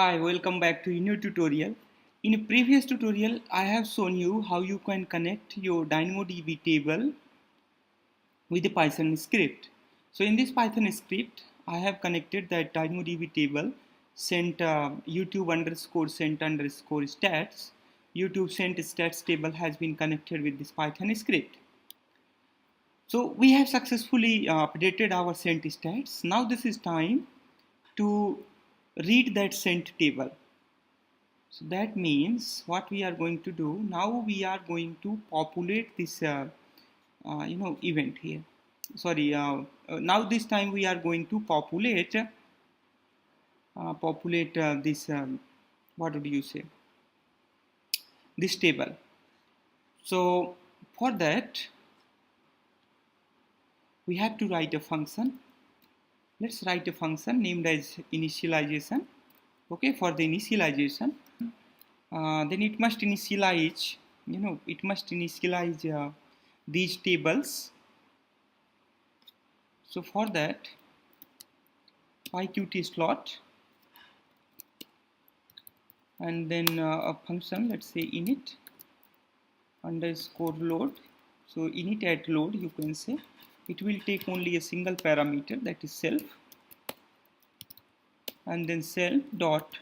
Hi, welcome back to a new tutorial. In a previous tutorial, I have shown you how you can connect your DynamoDB table with a Python script. So in this Python script, I have connected that DynamoDB table sent YouTube underscore sent underscore stats. YouTube sent stats table has been connected with this Python script. So we have successfully updated our sent stats. Now this is time to read that sent table. So that means what we are going to do now, we are going to populate this event here. Sorry, now this time we are going to populate this what would you say, this table. So for that we have to write a function. Let's write a function named as initialization. Okay, for the initialization, then it must initialize, these tables. So for that, PyQt slot, and then a function, let's say init underscore load. So init at load, you can say. It will take only a single parameter, that is self, and then self dot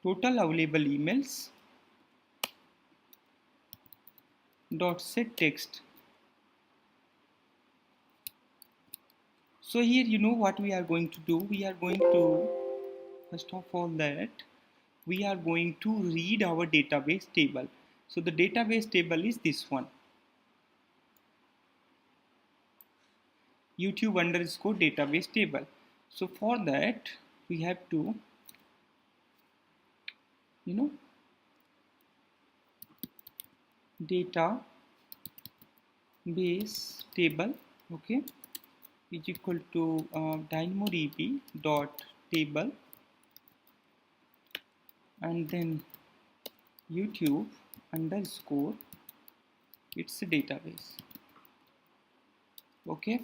total available emails dot set text. So here you know what we are going to do. We are going to, first of all, that we are going to read our database table. So the database table is this one, YouTube underscore database table. So for that we have to database table, okay, is equal to DynamoDB dot table, and then YouTube underscore its database. Okay,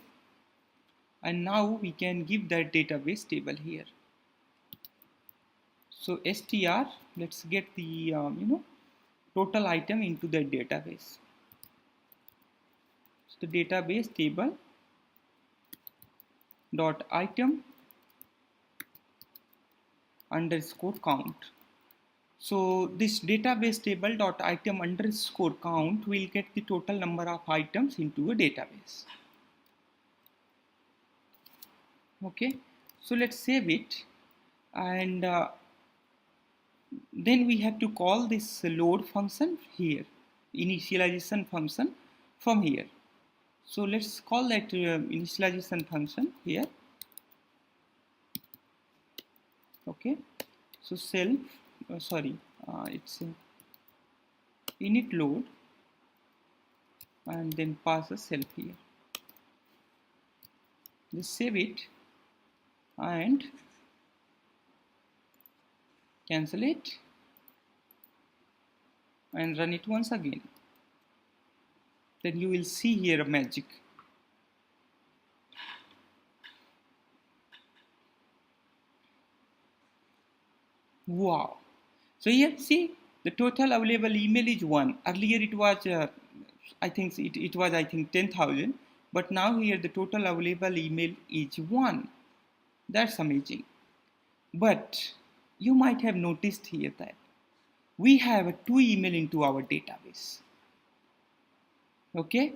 and now we can give that database table here. So str, let's get the total item into the database. So the database table dot item underscore count. So this database table dot item underscore count will get the total number of items into a database. Okay, so let's save it, and then we have to call this load function here, initialization function from here. So let's call that initialization function here. Okay, so self, it's init load, and then pass a self here. Just save it and cancel it and run it once again. Then you will see here a magic. Wow! So here see, the total available email is 1. Earlier it was I think 10,000, but now here the total available email is 1. That's amazing. But you might have noticed here that we have 2 email into our database. Okay,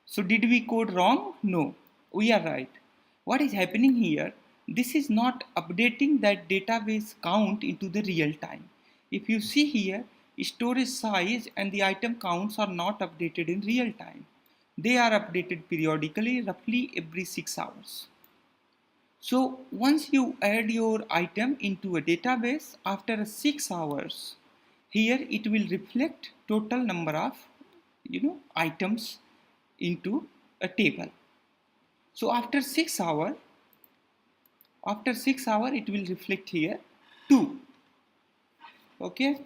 so did we code wrong? No, we are right. What is happening here? This is not updating that database count into the real time. If you see here, storage size and the item counts are not updated in real time. They are updated periodically, roughly every 6 hours. So once you add your item into a database after 6 hours, here it will reflect total number of items into a table. So after 6 hours it will reflect here 2. Okay,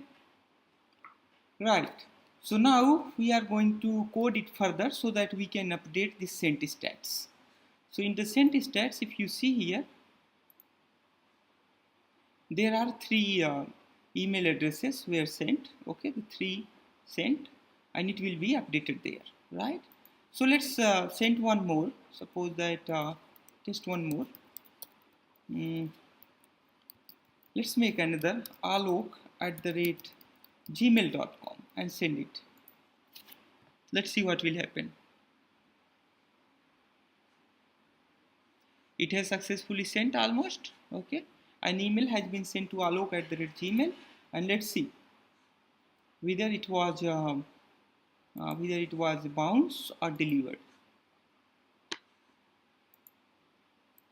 right. So now we are going to code it further so that we can update the sent stats. So in the sent stats, if you see here, there are three email addresses were sent. Okay, the three sent, and it will be updated there, right? So let's send one more. Suppose that just one more. Let's make another alok@gmail.com and send it. Let's see what will happen. It has successfully sent almost. Okay, an email has been sent to alok@gmail, and let's see whether it was bounced or delivered.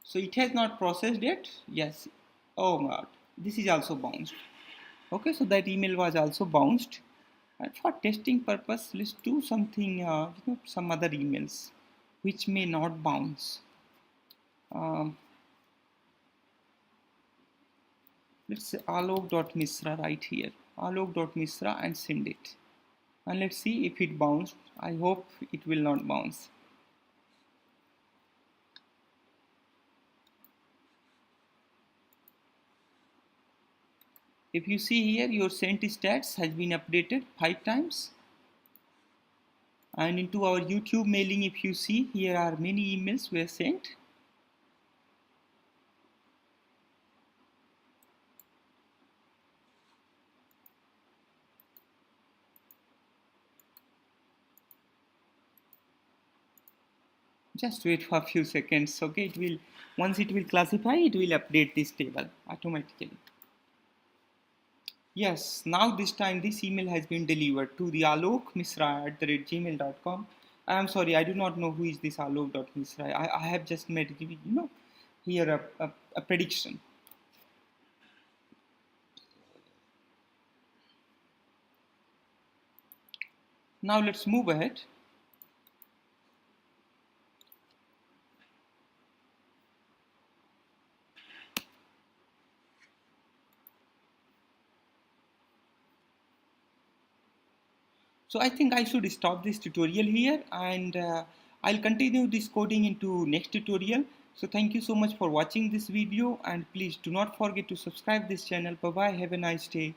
So it has not processed yet. Yes. Oh my God, this is also bounced. Okay, so that email was also bounced. And for testing purpose, let's do something. Some other emails which may not bounce. Um, let's say alok.misra right here. Alok.misra and send it. And let's see if it bounced. I hope it will not bounce. If you see here, your sent stats has been updated 5 times. And into our YouTube mailing, if you see, here are many emails were sent. Just wait for a few seconds. Okay, it will, once it will classify, it will update this table automatically. Yes, now this time this email has been delivered to the alokmisra@gmail.com. I am sorry, I do not know who is this alok.misra. I have just made, here a prediction. Now let's move ahead. So I think I should stop this tutorial here, and I'll continue this coding into next tutorial. So thank you so much for watching this video, and please do not forget to subscribe this channel. Bye bye, have a nice day.